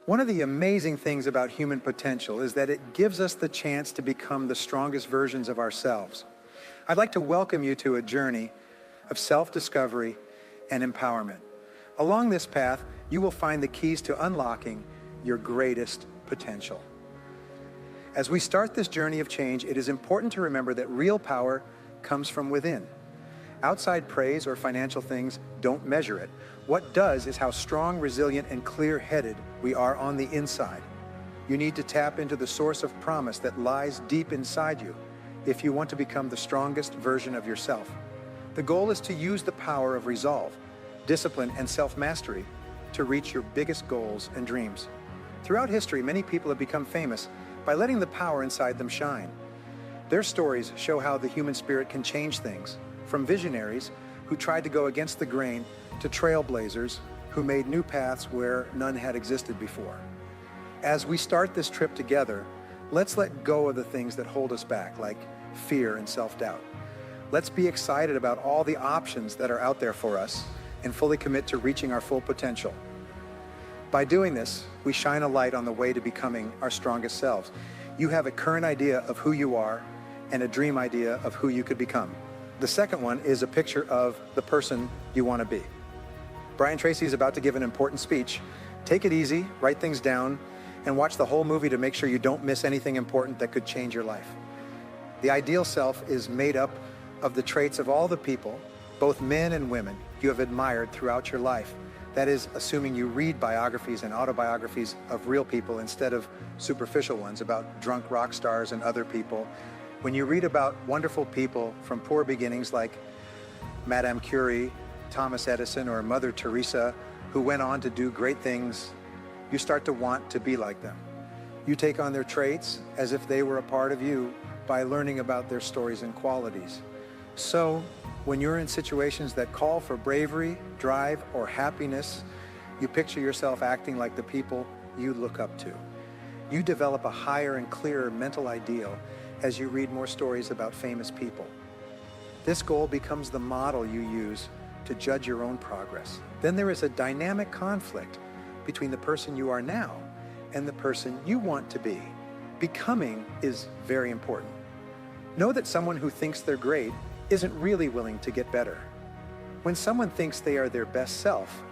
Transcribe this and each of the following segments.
One of the amazing things about human potential is that it gives us the chance to become the strongest versions of ourselves. I'd like to welcome you to a journey of self-discovery and empowerment. Along this path, you will find the keys to unlocking your greatest potential. As we start this journey of change, it is important to remember that real power comes from within. Outside praise or financial things don't measure it. What does is how strong, resilient, and clear-headed we are on the inside. You need to tap into the source of promise that lies deep inside you if you want to become the strongest version of yourself. The goal is to use the power of resolve, discipline, and self-mastery to reach your biggest goals and dreams. Throughout history, many people have become famous by letting the power inside them shine. Their stories show how the human spirit can change things, from visionaries who tried to go against the grain to trailblazers who made new paths where none had existed before. As we start this trip together, let's let go of the things that hold us back, like fear and self-doubt. Let's be excited about all the options that are out there for us and fully commit to reaching our full potential. By doing this, we shine a light on the way to becoming our strongest selves. You have a current idea of who you are and a dream idea of who you could become. The second one is a picture of the person you want to be. Brian Tracy is about to give an important speech. Take it easy, write things down, and watch the whole movie to make sure you don't miss anything important that could change your life. The ideal self is made up of the traits of all the people, both men and women, you have admired throughout your life. That is, assuming you read biographies and autobiographies of real people instead of superficial ones about drunk rock stars and other people. When you read about wonderful people from poor beginnings like Madame Curie, Thomas Edison, or Mother Teresa, who went on to do great things, you start to want to be like them. You take on their traits as if they were a part of you by learning about their stories and qualities. So, when you're in situations that call for bravery, drive, or happiness, you picture yourself acting like the people you look up to. You develop a higher and clearer mental ideal as you read more stories about famous people. This goal becomes the model you use to judge your own progress. Then there is a dynamic conflict between the person you are now and the person you want to be. Becoming is very important. Know that someone who thinks they're great isn't really willing to get better. When someone thinks they are their best self,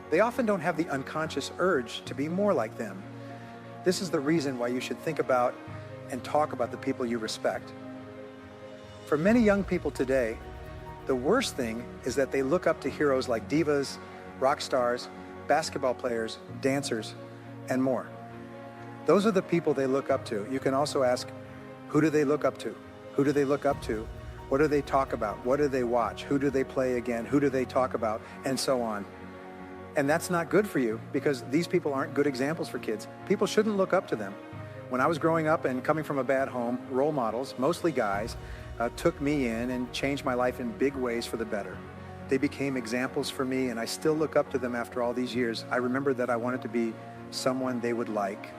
they often don't have the unconscious urge to be more like them. This is the reason why you should think about and talk about the people you respect. For many young people today, the worst thing is that they look up to heroes like divas, rock stars, basketball players, dancers, and more. Those are the people they look up to. You can also ask, who do they look up to? Who do they look up to? What do they talk about? What do they watch? Who do they play again? Who do they talk about? And so on. And that's not good for you because these people aren't good examples for kids. People shouldn't look up to them. When I was growing up and coming from a bad home, role models, mostly guys, took me in and changed my life in big ways for the better. They became examples for me, and I still look up to them after all these years. I remember that I wanted to be someone they would like.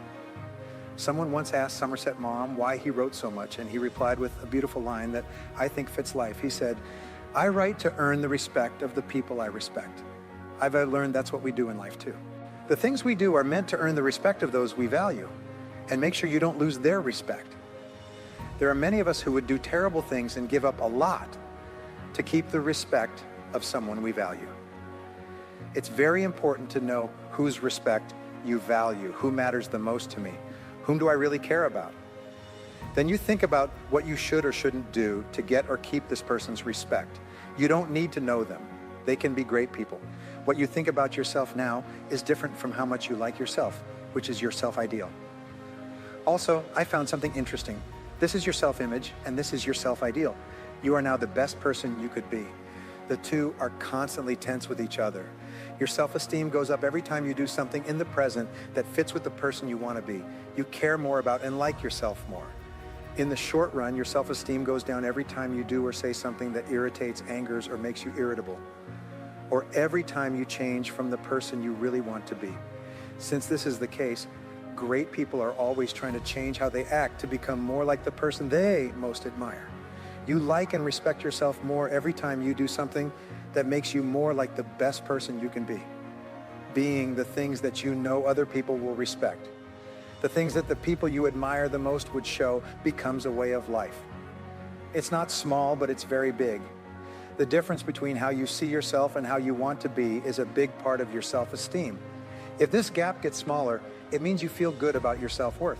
Someone once asked Somerset Maugham why he wrote so much, and he replied with a beautiful line that I think fits life. He said, "I write to earn the respect of the people I respect." I've learned that's what we do in life too. The things we do are meant to earn the respect of those we value, and make sure you don't lose their respect. There are many of us who would do terrible things and give up a lot to keep the respect of someone we value. It's very important to know whose respect you value, who matters the most to me, whom do I really care about? Then you think about what you should or shouldn't do to get or keep this person's respect. You don't need to know them. They can be great people. What you think about yourself now is different from how much you like yourself, which is your self-ideal. Also, I found something interesting. This is your self-image, and this is your self-ideal. You are now the best person you could be. The two are constantly tense with each other. Your self-esteem goes up every time you do something in the present that fits with the person you want to be. You care more about and like yourself more. In the short run, your self-esteem goes down every time you do or say something that irritates, angers, or makes you irritable. Or every time you change from the person you really want to be. Since this is the case, great people are always trying to change how they act to become more like the person they most admire. You like and respect yourself more every time you do something that makes you more like the best person you can be. being the things that you know other people will respect. The things that the people you admire the most would show becomes a way of life. It's not small, but it's very big. The difference between how you see yourself and how you want to be is a big part of your self-esteem. If this gap gets smaller, it means you feel good about your self-worth.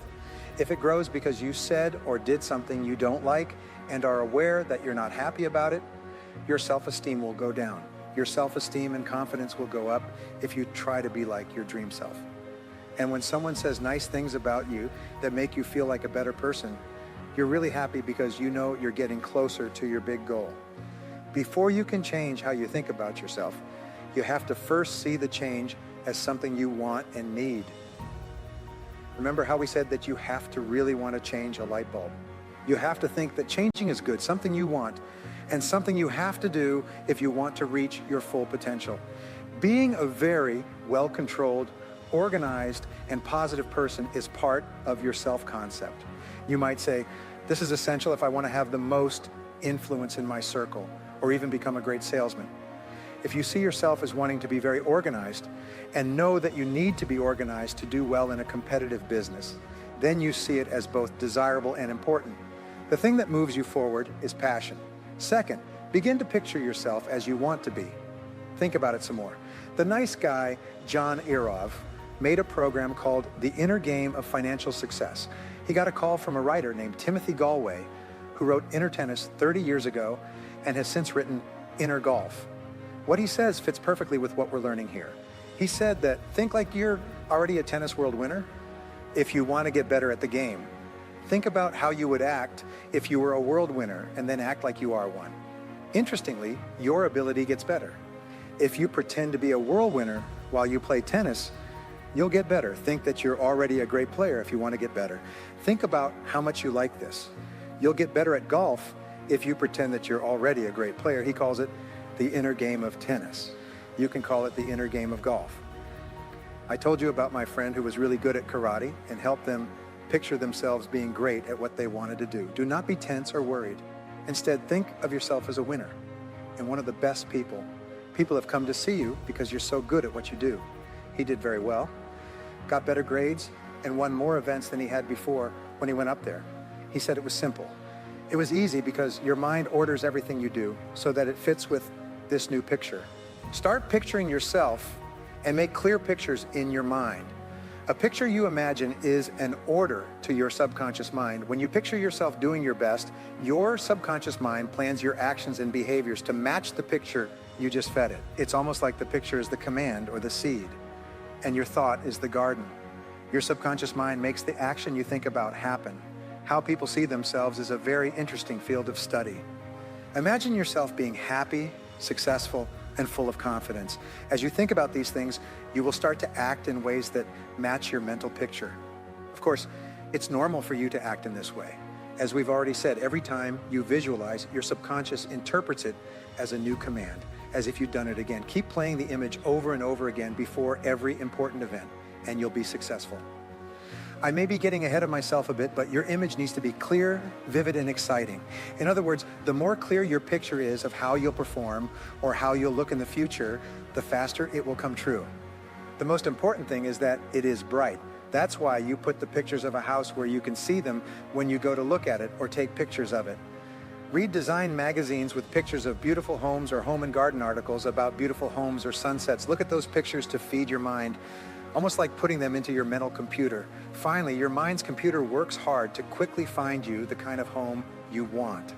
If it grows because you said or did something you don't like and are aware that you're not happy about it, your self-esteem will go down. Your self-esteem and confidence will go up if you try to be like your dream self. And when someone says nice things about you that make you feel like a better person, you're really happy because you know you're getting closer to your big goal. Before you can change how you think about yourself, you have to first see the change as something you want and need. Remember how we said that you have to really want to change a light bulb? You have to think that changing is good, something you want, and something you have to do if you want to reach your full potential. Being a very well-controlled, organized, and positive person is part of your self-concept. You might say, this is essential if I want to have the most influence in my circle, or even become a great salesman. If you see yourself as wanting to be very organized, and know that you need to be organized to do well in a competitive business, then you see it as both desirable and important. The thing that moves you forward is passion. Second, begin to picture yourself as you want to be. Think about it some more. The nice guy, John Irov, made a program called The Inner Game of Financial Success. He got a call from a writer named Timothy Galway, who wrote Inner Tennis 30 years ago and has since written Inner Golf. What he says fits perfectly with what we're learning here. He said that think like you're already a tennis world winner if you want to get better at the game. Think about how you would act if you were a world winner and then act like you are one. Interestingly, your ability gets better. If you pretend to be a world winner while you play tennis, you'll get better. Think that you're already a great player if you want to get better. Think about how much you like this. You'll get better at golf if you pretend that you're already a great player. He calls it the inner game of tennis. You can call it the inner game of golf. I told you about my friend who was really good at karate and helped them picture themselves being great at what they wanted to do. Do not be tense or worried. Instead, think of yourself as a winner and one of the best people. People have come to see you because you're so good at what you do. He did very well, got better grades, and won more events than he had before when he went up there. He said it was simple. It was easy because your mind orders everything you do so that it fits with this new picture. Start picturing yourself and make clear pictures in your mind. A picture you imagine is an order to your subconscious mind. When you picture yourself doing your best, your subconscious mind plans your actions and behaviors to match the picture you just fed it. It's almost like the picture is the command or the seed, and your thought is the garden. Your subconscious mind makes the action you think about happen. How people see themselves is a very interesting field of study. Imagine yourself being happy, successful, and full of confidence. As you think about these things, you will start to act in ways that match your mental picture. Of course, it's normal for you to act in this way. As we've already said, every time you visualize, your subconscious interprets it as a new command, as if you'd done it again. Keep playing the image over and over again before every important event, and you'll be successful. I may be getting ahead of myself a bit, but your image needs to be clear, vivid, and exciting. In other words, the more clear your picture is of how you'll perform or how you'll look in the future, the faster it will come true. The most important thing is that it is bright. That's why you put the pictures of a house where you can see them when you go to look at it or take pictures of it. Read design magazines with pictures of beautiful homes or home and garden articles about beautiful homes or sunsets. Look at those pictures to feed your mind, almost like putting them into your mental computer. Finally, your mind's computer works hard to quickly find you the kind of home you want.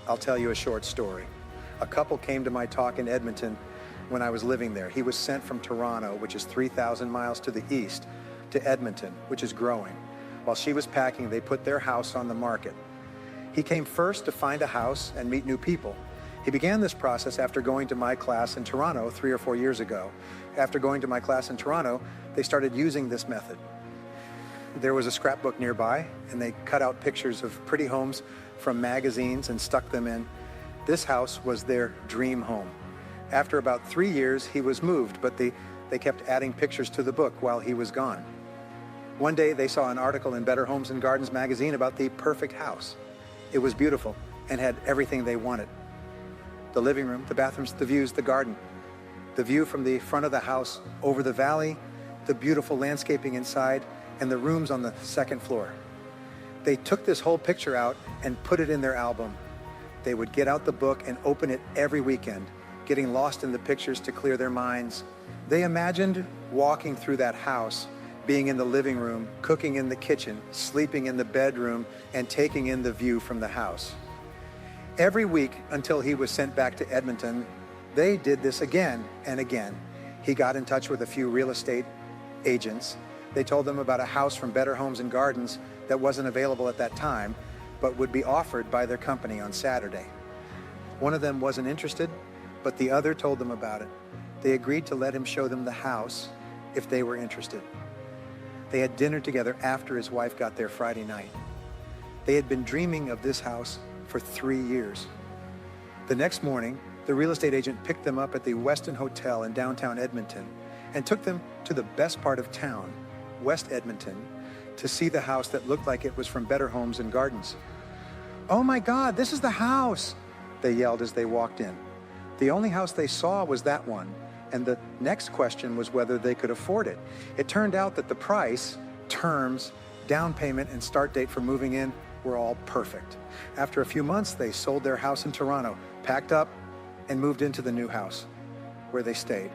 I'll tell you a short story. A couple came to my talk in Edmonton when I was living there. He was sent from Toronto, which is 3,000 miles to the east, to Edmonton, which is growing. While she was packing, they put their house on the market. He came first to find a house and meet new people. He began this process after going to my class in Toronto 3 or 4 years ago. After going to my class in Toronto, they started using this method. There was a scrapbook nearby, and they cut out pictures of pretty homes from magazines and stuck them in. This house was their dream home. After about 3 years, he was moved, but they kept adding pictures to the book while he was gone. One day, they saw an article in Better Homes and Gardens magazine about the perfect house. It was beautiful and had everything they wanted. The living room, the bathrooms, the views, the garden. The view from the front of the house over the valley, the beautiful landscaping inside, and the rooms on the second floor. They took this whole picture out and put it in their album. They would get out the book and open it every weekend, getting lost in the pictures to clear their minds. They imagined walking through that house, being in the living room, cooking in the kitchen, sleeping in the bedroom, and taking in the view from the house. Every week until he was sent back to Edmonton, they did this again and again. He got in touch with a few real estate agents. They told them about a house from Better Homes and Gardens that wasn't available at that time, but would be offered by their company on Saturday. One of them wasn't interested, but the other told them about it. They agreed to let him show them the house if they were interested. They had dinner together after his wife got there Friday night. They had been dreaming of this house for 3 years. The next morning, the real estate agent picked them up at the Westin Hotel in downtown Edmonton and took them to the best part of town, West Edmonton, to see the house that looked like it was from Better Homes and Gardens. "Oh my God, this is the house!" they yelled as they walked in. The only house they saw was that one, and the next question was whether they could afford it. It turned out that the price, terms, down payment, and start date for moving in were all perfect. After a few months, they sold their house in Toronto, packed up, and moved into the new house, where they stayed.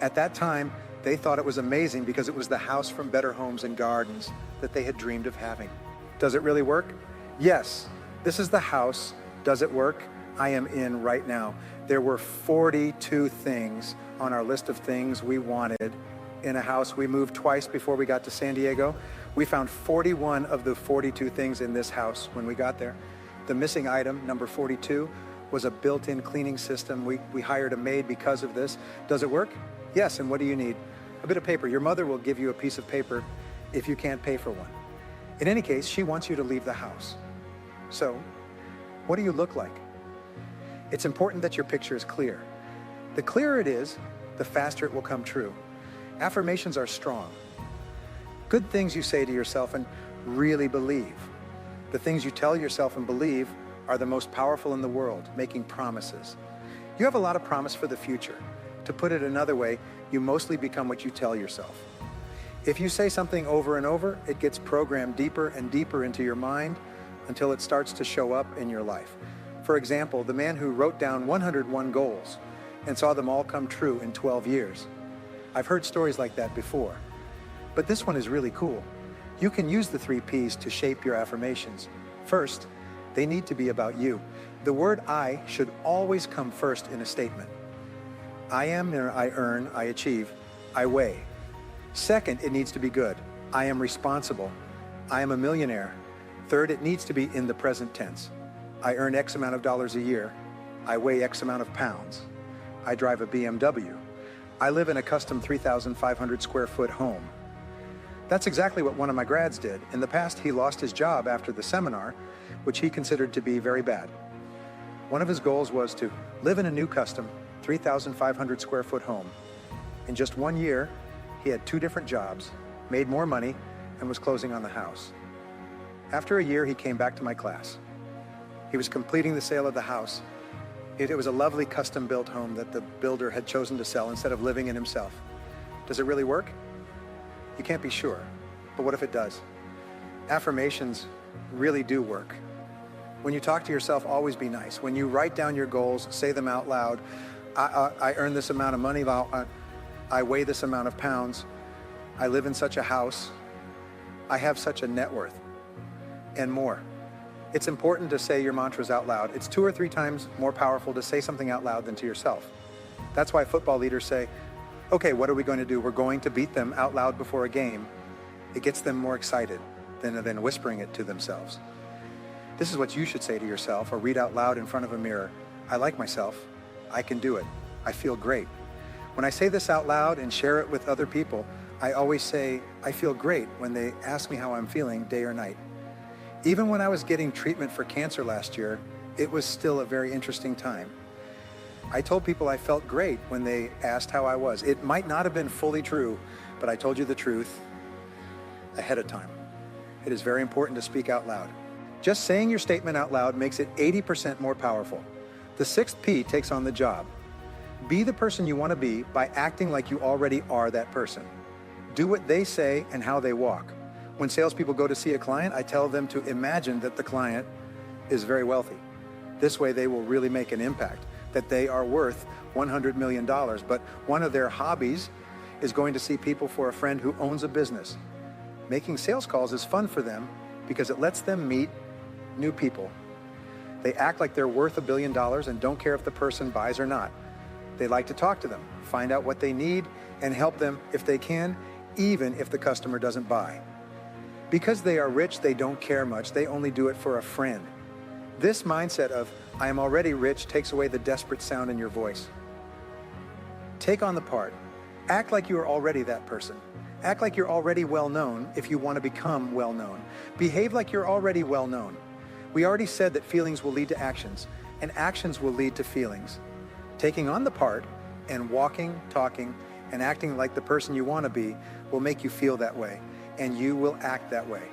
At that time, they thought it was amazing because it was the house from Better Homes and Gardens that they had dreamed of having. Does it really work? Yes, this is the house. Does it work? I am in right now. There were 42 things on our list of things we wanted in a house. We moved twice before we got to San Diego. We found 41 of the 42 things in this house when we got there. The missing item, number 42, was a built-in cleaning system. We hired a maid because of this. Does it work? Yes, and what do you need? A bit of paper. Your mother will give you a piece of paper if you can't pay for one. In any case, she wants you to leave the house. So, what do you look like? It's important that your picture is clear. The clearer it is, the faster it will come true. Affirmations are strong. Good things you say to yourself and really believe. The things you tell yourself and believe are the most powerful in the world, making promises. You have a lot of promise for the future. To put it another way, you mostly become what you tell yourself. If you say something over and over, it gets programmed deeper and deeper into your mind until it starts to show up in your life. For example, the man who wrote down 101 goals and saw them all come true in 12 years. I've heard stories like that before, but this one is really cool. You can use the 3 Ps to shape your affirmations. First, they need to be about you. The word I should always come first in a statement. I am, I earn, I achieve, I weigh. Second, it needs to be good. I am responsible. I am a millionaire. Third, it needs to be in the present tense. I earn X amount of dollars a year. I weigh X amount of pounds. I drive a BMW. I live in a custom 3,500 square foot home. That's exactly what one of my grads did. In the past, he lost his job after the seminar, which he considered to be very bad. One of his goals was to live in a new custom 3,500 square foot home. In just 1 year, he had 2 different jobs, made more money, and was closing on the house. After a year, he came back to my class. He was completing the sale of the house. It was a lovely custom-built home that the builder had chosen to sell instead of living in himself. Does it really work? You can't be sure, but what if it does? Affirmations really do work. When you talk to yourself, always be nice. When you write down your goals, say them out loud. I earn this amount of money, I weigh this amount of pounds, I live in such a house, I have such a net worth, and more. It's important to say your mantras out loud. It's 2 or 3 times more powerful to say something out loud than to yourself. That's why football leaders say, okay, what are we going to do? We're going to beat them out loud before a game. It gets them more excited than whispering it to themselves. This is what you should say to yourself or read out loud in front of a mirror. I like myself. I can do it. I feel great. When I say this out loud and share it with other people, I always say, I feel great when they ask me how I'm feeling day or night. Even when I was getting treatment for cancer last year, it was still a very interesting time. I told people I felt great when they asked how I was. It might not have been fully true, but I told you the truth ahead of time. It is very important to speak out loud. Just saying your statement out loud makes it 80% more powerful. The 6th P takes on the job. Be the person you want to be by acting like you already are that person. Do what they say and how they walk. When salespeople go to see a client, I tell them to imagine that the client is very wealthy. This way they will really make an impact, that they are worth $100 million, but one of their hobbies is going to see people for a friend who owns a business. Making sales calls is fun for them because it lets them meet new people. They act like they're worth $1 billion and don't care if the person buys or not. They like to talk to them, find out what they need, and help them if they can, even if the customer doesn't buy. Because they are rich, they don't care much. They only do it for a friend. This mindset of, I am already rich, takes away the desperate sound in your voice. Take on the part. Act like you are already that person. Act like you're already well known if you want to become well known. Behave like you're already well known. We already said that feelings will lead to actions, and actions will lead to feelings. Taking on the part and walking, talking, and acting like the person you want to be will make you feel that way, and you will act that way.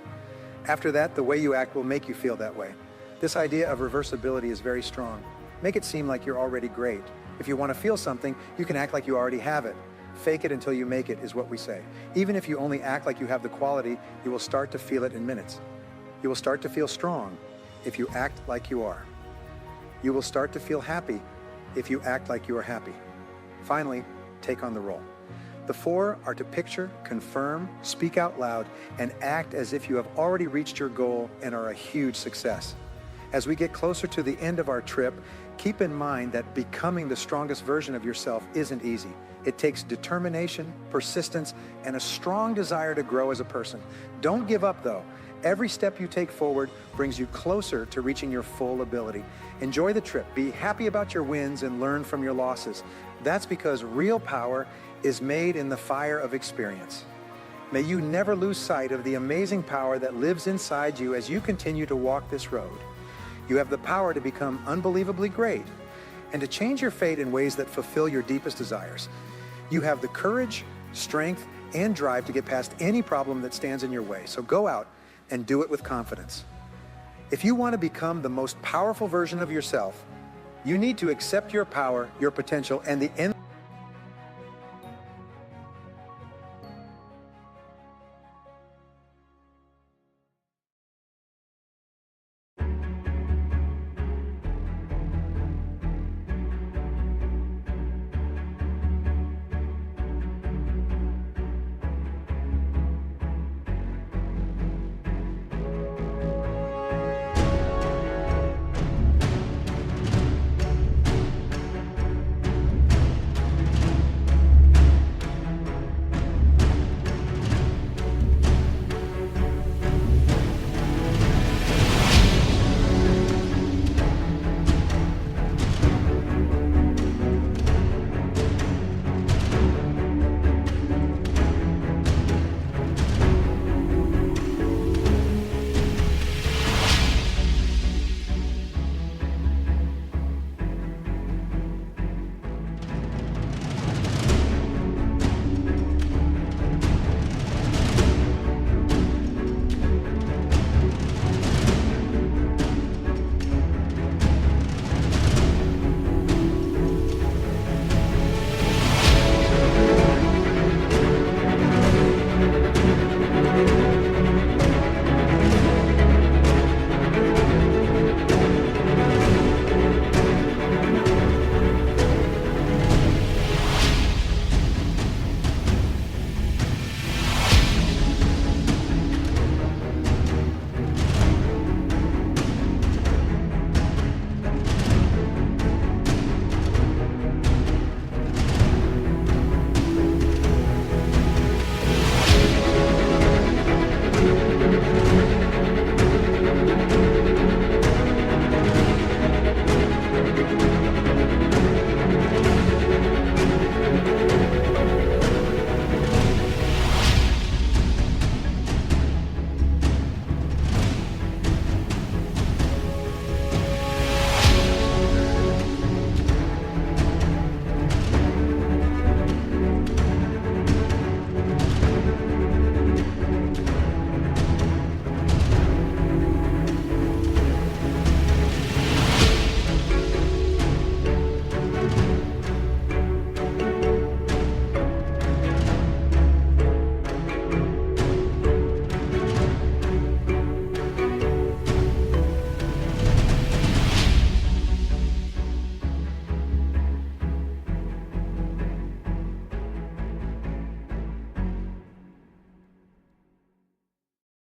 After that, the way you act will make you feel that way. This idea of reversibility is very strong. Make it seem like you're already great. If you want to feel something, you can act like you already have it. Fake it until you make it is what we say. Even if you only act like you have the quality, you will start to feel it in minutes. You will start to feel strong if you act like you are. You will start to feel happy if you act like you are happy. Finally, take on the role. The four are to picture, confirm, speak out loud, and act as if you have already reached your goal and are a huge success. As we get closer to the end of our trip, keep in mind that becoming the strongest version of yourself isn't easy. It takes determination, persistence, and a strong desire to grow as a person. Don't give up though. Every step you take forward brings you closer to reaching your full ability. Enjoy the trip, be happy about your wins, and learn from your losses. That's because real power is made in the fire of experience. May you never lose sight of the amazing power that lives inside you as you continue to walk this road. You have the power to become unbelievably great and to change your fate in ways that fulfill your deepest desires. You have the courage, strength, and drive to get past any problem that stands in your way. So go out and do it with confidence. If you want to become the most powerful version of yourself, you need to accept your power, your potential, and the end